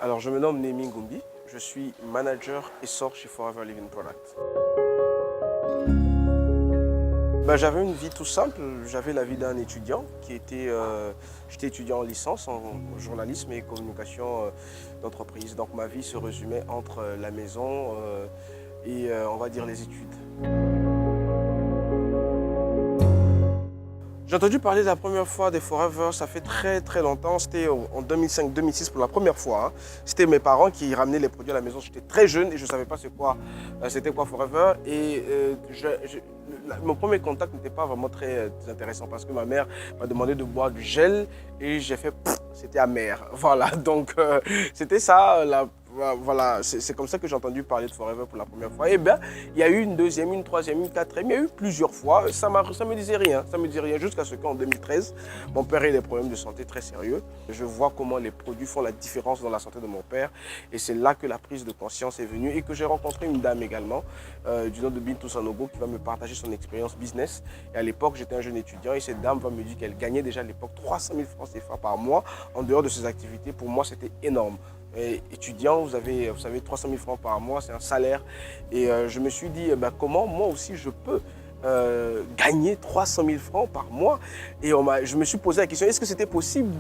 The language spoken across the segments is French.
Alors, je me nomme Némi Ngumbi, je suis manager essor chez Forever Living Products. J'avais une vie tout simple, j'avais la vie d'un étudiant j'étais étudiant en licence en journalisme et communication d'entreprise. Donc ma vie se résumait entre la maison et on va dire les études. J'ai entendu parler la première fois des Forever, ça fait très longtemps, c'était en 2005-2006 pour la première fois. C'était mes parents qui ramenaient les produits à la maison, j'étais très jeune et je ne savais pas c'était quoi Forever. Et mon premier contact n'était pas vraiment très intéressant parce que ma mère m'a demandé de boire du gel et j'ai fait c'était amer. Voilà, donc c'était ça. Voilà, c'est comme ça que j'ai entendu parler de Forever pour la première fois. Et bien, il y a eu une deuxième, une troisième, une quatrième, il y a eu plusieurs fois. Ça me disait rien, jusqu'à ce qu'en 2013, mon père ait des problèmes de santé très sérieux. Je vois comment les produits font la différence dans la santé de mon père. Et c'est là que la prise de conscience est venue et que j'ai rencontré une dame également, du nom de Bintou Sanogo, qui va me partager son expérience business. Et à l'époque, j'étais un jeune étudiant et cette dame va me dire qu'elle gagnait déjà à l'époque 300 000 francs CFA par mois en dehors de ses activités. Pour moi, c'était énorme. Étudiant, vous savez, 300 000 francs par mois, c'est un salaire. Et je me suis dit, comment moi aussi je peux gagner 300 000 francs par mois. Et je me suis posé la question, est-ce que c'était possible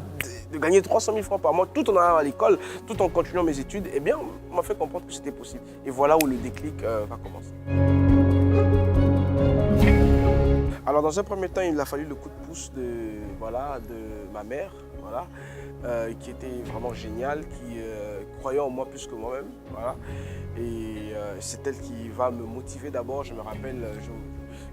de gagner 300 000 francs par mois tout en allant à l'école, tout en continuant mes études? Eh bien, on m'a fait comprendre que c'était possible. Et voilà où le déclic va commencer. Alors dans un premier temps, il a fallu le coup de pouce de ma mère, qui était vraiment géniale, qui croyait en moi plus que moi-même. Voilà. Et c'est elle qui va me motiver d'abord. Je me rappelle,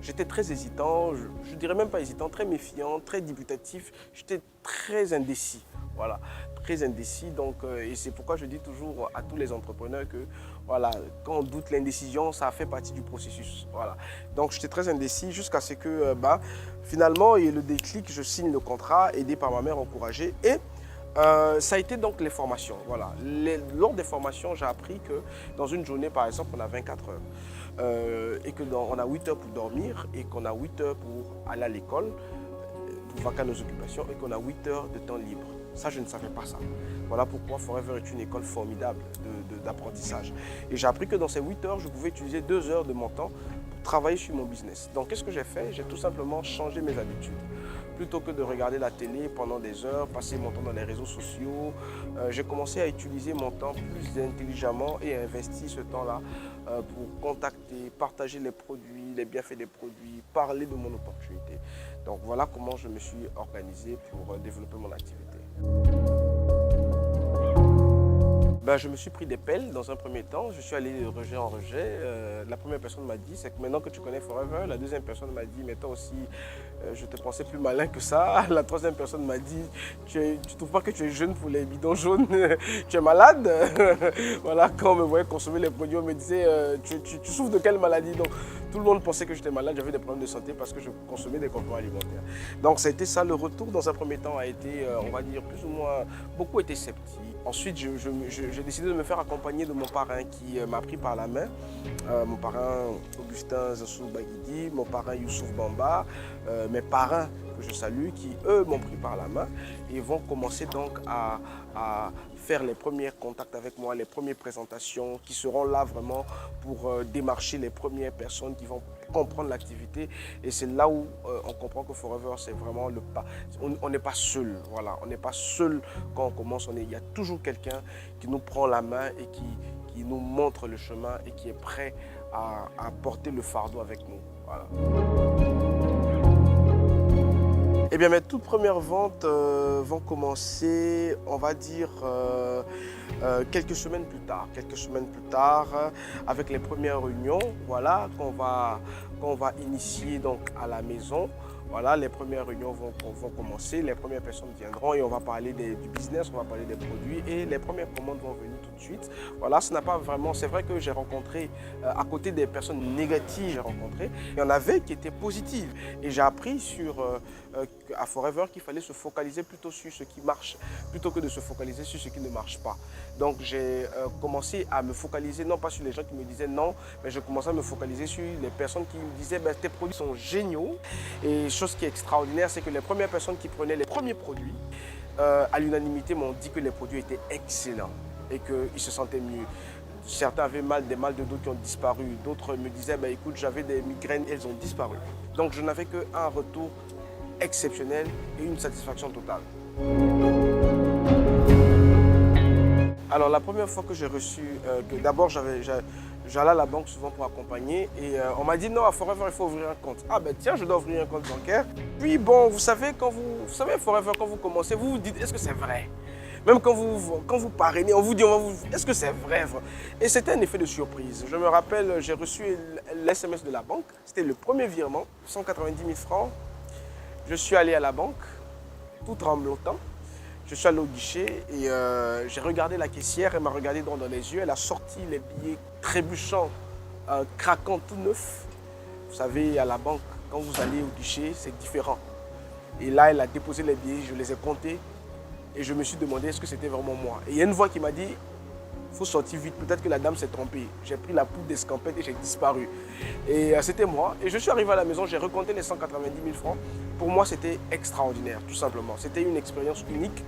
j'étais très hésitant, je dirais même pas hésitant, très méfiant, très dubitatif. J'étais très indécis. Voilà, très indécis. Donc, et c'est pourquoi je dis toujours à tous les entrepreneurs que voilà, quand on doute, l'indécision, ça fait partie du processus. Voilà. Donc j'étais très indécis jusqu'à ce que finalement, il y ait le déclic, je signe le contrat, aidé par ma mère, encouragé. Et ça a été donc les formations. Voilà. Lors des formations, j'ai appris que dans une journée, par exemple, on a 24 heures. Et qu'on a 8 heures pour dormir et qu'on a 8 heures pour aller à l'école, pour vaquer à nos occupations et qu'on a 8 heures de temps libre. Ça, je ne savais pas ça. Voilà pourquoi Forever est une école formidable d'apprentissage. Et j'ai appris que dans ces 8 heures, je pouvais utiliser 2 heures de mon temps pour travailler sur mon business. Donc, qu'est-ce que j'ai fait? J'ai tout simplement changé mes habitudes. Plutôt que de regarder la télé pendant des heures, passer mon temps dans les réseaux sociaux, j'ai commencé à utiliser mon temps plus intelligemment et à investir ce temps-là pour contacter, partager les produits, les bienfaits des produits, parler de mon opportunité. Donc voilà comment je me suis organisé pour développer mon activité. Je me suis pris des pelles dans un premier temps. Je suis allé de rejet en rejet. La première personne m'a dit, c'est que maintenant que tu connais Forever, la deuxième personne m'a dit, mais toi aussi, je te pensais plus malin que ça. La troisième personne m'a dit, tu ne trouves pas que tu es jeune pour les bidons jaunes, tu es malade. Voilà, quand on me voyait consommer les produits, on me disait, tu souffres de quelle maladie? Donc tout le monde pensait que j'étais malade, j'avais des problèmes de santé parce que je consommais des compléments alimentaires. Donc ça a été ça, le retour dans un premier temps a été, on va dire, plus ou moins, beaucoup étaient sceptiques. Ensuite, j'ai décidé de me faire accompagner de mon parrain qui m'a pris par la main. Mon parrain Augustin Zassou Baguidi, mon parrain Youssouf Bamba, mes parrains que je salue, qui eux m'ont pris par la main et vont commencer donc à faire les premiers contacts avec moi, les premières présentations qui seront là vraiment pour démarcher les premières personnes qui vont comprendre l'activité. Et c'est là où on comprend que Forever, c'est vraiment le pas. On n'est pas seul, voilà. On n'est pas seul quand on commence. Il y a toujours quelqu'un qui nous prend la main et qui nous montre le chemin et qui est prêt à porter le fardeau avec nous. Voilà. Eh bien, mes toutes premières ventes vont commencer, on va dire, quelques semaines plus tard, avec les premières réunions, voilà, qu'on va initier donc à la maison. Voilà, les premières réunions vont commencer, les premières personnes viendront et on va parler du business, on va parler des produits et les premières commandes vont venir tout de suite. Voilà, ce n'a pas vraiment, c'est vrai que j'ai rencontré, à côté des personnes négatives, j'ai rencontré, il y en avait qui étaient positives. Et j'ai appris à Forever qu'il fallait se focaliser plutôt sur ce qui marche, plutôt que de se focaliser sur ce qui ne marche pas. Donc j'ai commencé à me focaliser, non pas sur les gens qui me disaient non, mais je commençais à me focaliser sur les personnes qui me disaient tes produits sont géniaux. Et chose qui est extraordinaire, c'est que les premières personnes qui prenaient les premiers produits, à l'unanimité, m'ont dit que les produits étaient excellents. et qu'ils se sentaient mieux. Certains avaient des mal de dos qui ont disparu. D'autres me disaient, bah, écoute, j'avais des migraines, elles ont disparu. Donc je n'avais qu'un retour exceptionnel et une satisfaction totale. Alors la première fois que j'ai reçu, d'abord j'allais à la banque souvent pour accompagner et on m'a dit non, à Forever il faut ouvrir un compte. Ah ben tiens, je dois ouvrir un compte bancaire. Puis bon, vous savez, Forever, quand vous commencez, vous vous dites, est-ce que c'est vrai? Même quand vous parrainez, on vous dit, est-ce que c'est vrai? Et c'était un effet de surprise. Je me rappelle, j'ai reçu l'SMS de la banque. C'était le premier virement, 190 000 francs. Je suis allé à la banque, tout tremblotant. Je suis allé au guichet et j'ai regardé la caissière. Elle m'a regardé droit dans les yeux. Elle a sorti les billets trébuchants, craquants, tout neufs. Vous savez, à la banque, quand vous allez au guichet, c'est différent. Et là, elle a déposé les billets, je les ai comptés. Et je me suis demandé est-ce que c'était vraiment moi. Et il y a une voix qui m'a dit, il faut sortir vite, peut-être que la dame s'est trompée. J'ai pris la poudre d'escampette et j'ai disparu. Et c'était moi. Et je suis arrivé à la maison, j'ai recompté les 190 000 francs. Pour moi, c'était extraordinaire, tout simplement. C'était une expérience unique.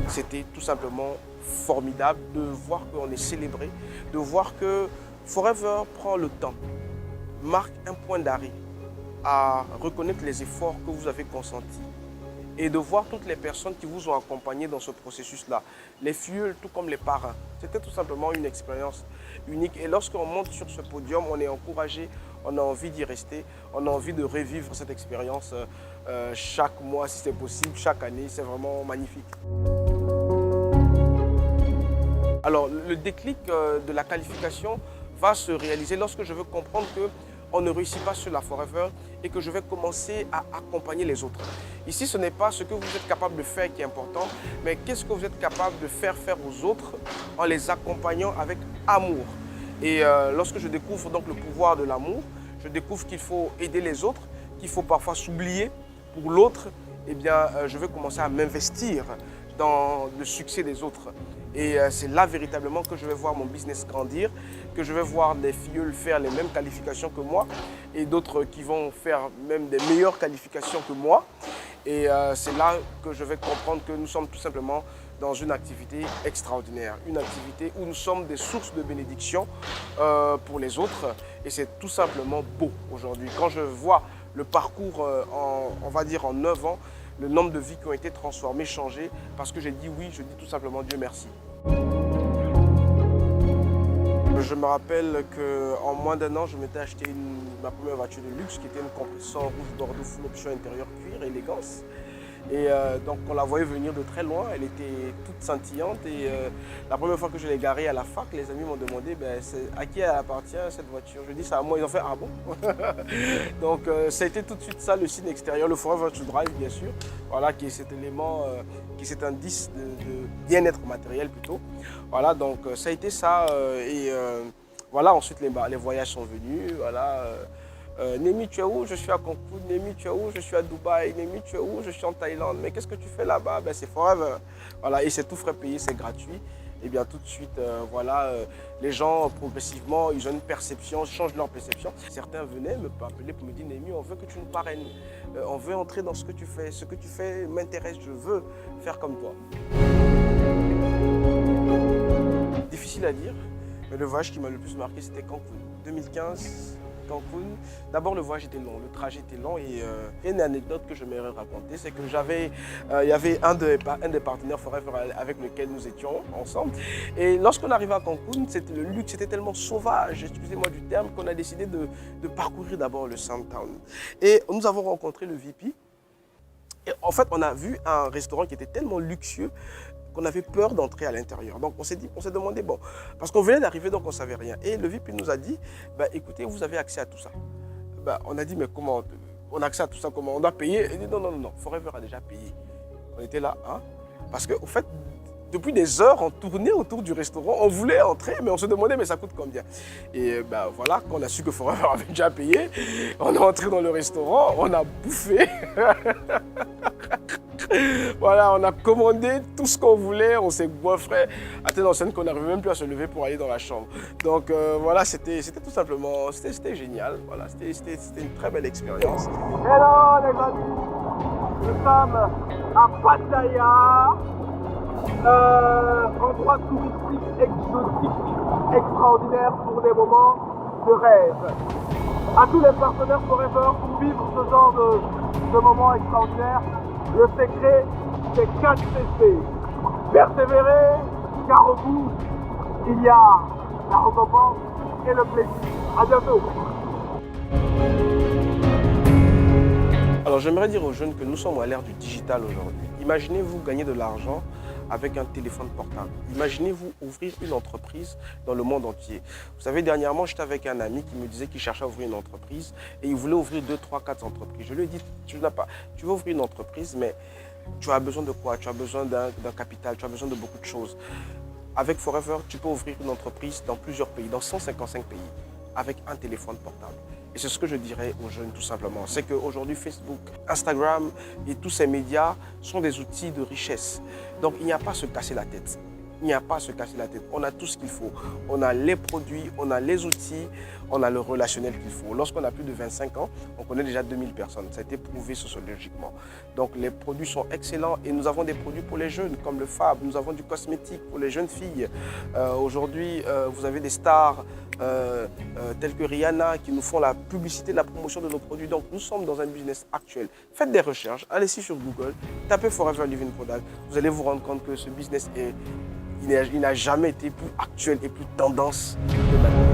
C'était tout simplement formidable de voir qu'on est célébré, de voir que Forever prend le temps, marque un point d'arrêt à reconnaître les efforts que vous avez consentis et de voir toutes les personnes qui vous ont accompagné dans ce processus-là, les filleuls tout comme les parrains. C'était tout simplement une expérience unique et lorsqu'on monte sur ce podium, on est encouragé, on a envie d'y rester, on a envie de revivre cette expérience chaque mois si c'est possible, chaque année, c'est vraiment magnifique. Alors le déclic de la qualification va se réaliser lorsque je veux comprendre qu'on ne réussit pas sur la Forever et que je vais commencer à accompagner les autres. Ici, ce n'est pas ce que vous êtes capable de faire qui est important, mais qu'est-ce que vous êtes capable de faire aux autres en les accompagnant avec amour. Et lorsque je découvre donc le pouvoir de l'amour, je découvre qu'il faut aider les autres, qu'il faut parfois s'oublier pour l'autre, eh bien, je vais commencer à m'investir dans le succès des autres. Et c'est là véritablement que je vais voir mon business grandir, que je vais voir des filleuls faire les mêmes qualifications que moi et d'autres qui vont faire même des meilleures qualifications que moi. Et c'est là que je vais comprendre que nous sommes tout simplement dans une activité extraordinaire, une activité où nous sommes des sources de bénédiction pour les autres. Et c'est tout simplement beau aujourd'hui. Quand je vois le parcours, on va dire en 9 ans, le nombre de vies qui ont été transformées, changées, parce que j'ai dit oui, je dis tout simplement Dieu merci. Je me rappelle qu'en moins d'un an, je m'étais acheté ma première voiture de luxe qui était une compression rouge bordeaux full option intérieur cuir, élégance. Et donc on la voyait venir de très loin, elle était toute scintillante et la première fois que je l'ai garée à la fac, les amis m'ont demandé à qui elle appartient cette voiture. Je dis c'est à moi, ils ont fait ah bon. Donc ça a été tout de suite ça, le signe extérieur, le Forever to Drive bien sûr, voilà, qui est cet élément, qui est cet indice de bien-être matériel plutôt. Voilà, donc ça a été ça et voilà, ensuite les voyages sont venus, voilà. Némi, tu es où? Je suis à Cancun. Némi, tu es où? Je suis à Dubaï. Némi, tu es où? Je suis en Thaïlande. Mais qu'est-ce que tu fais là-bas? C'est Forever. Voilà, et c'est tout frais payé, c'est gratuit. Et bien tout de suite, voilà, les gens progressivement, ils ont une perception, changent leur perception. Certains venaient me appeler pour me dire Némi, on veut que tu nous parraines. On veut entrer dans ce que tu fais. Ce que tu fais m'intéresse, je veux faire comme toi. Difficile à dire, mais le voyage qui m'a le plus marqué, c'était Cancun. 2015. Cancun. D'abord, le voyage était long, le trajet était long et une anecdote que je m'aimerais raconter, c'est que il y avait un des partenaires Forever avec lequel nous étions ensemble. Et lorsqu'on arrivait à Cancun, le luxe était tellement sauvage, excusez-moi du terme, qu'on a décidé de parcourir d'abord le Sandtown. Et nous avons rencontré le VP. Et en fait, on a vu un restaurant qui était tellement luxueux qu'on avait peur d'entrer à l'intérieur. Donc on s'est demandé, bon, parce qu'on venait d'arriver, donc on ne savait rien. Et le VIP nous a dit, écoutez, vous avez accès à tout ça. On a dit, mais comment? On a accès à tout ça, comment? On doit payer? Il dit, non, Forever a déjà payé. On était là, hein? Parce qu'au fait, depuis des heures, on tournait autour du restaurant, on voulait entrer, mais on se demandait, mais ça coûte combien? Et voilà, quand on a su que Forever avait déjà payé, on est entré dans le restaurant, on a bouffé. Voilà, on a commandé tout ce qu'on voulait, on s'est goinfré à telle enseigne qu'on n'arrivait même plus à se lever pour aller dans la chambre. Donc voilà, c'était tout simplement, c'était génial, voilà, c'était une très belle expérience. Hello les amis, nous sommes à Pattaya, endroits touristiques exotiques, extraordinaires pour des moments de rêve. À tous les partenaires Forever pour vivre ce genre de moments extraordinaires, le secret, c'est 4 CC. Persévérer, car au bout, il y a la récompense et le plaisir. À bientôt. Alors j'aimerais dire aux jeunes que nous sommes à l'ère du digital aujourd'hui. Imaginez-vous gagner de l'argent avec un téléphone portable. Imaginez-vous ouvrir une entreprise dans le monde entier. Vous savez, dernièrement, j'étais avec un ami qui me disait qu'il cherchait à ouvrir une entreprise et il voulait ouvrir 2, 3, 4 entreprises. Je lui ai dit, tu veux ouvrir une entreprise, mais tu as besoin de quoi? Tu as besoin d'un capital, tu as besoin de beaucoup de choses. Avec Forever, tu peux ouvrir une entreprise dans plusieurs pays, dans 155 pays, avec un téléphone portable. Et c'est ce que je dirais aux jeunes tout simplement. C'est qu'aujourd'hui, Facebook, Instagram et tous ces médias sont des outils de richesse. Donc il n'y a pas à se casser la tête. Il n'y a pas à se casser la tête. On a tout ce qu'il faut. On a les produits, on a les outils, on a le relationnel qu'il faut. Lorsqu'on a plus de 25 ans, on connaît déjà 2000 personnes. Ça a été prouvé sociologiquement. Donc les produits sont excellents et nous avons des produits pour les jeunes comme le Fab. Nous avons du cosmétique pour les jeunes filles. Aujourd'hui, vous avez des stars telles que Rihanna qui nous font la publicité, la promotion de nos produits. Donc nous sommes dans un business actuel. Faites des recherches, allez-y sur Google, tapez Forever Living Product. Vous allez vous rendre compte que ce business il n'a jamais été plus actuel et plus tendance que maintenant.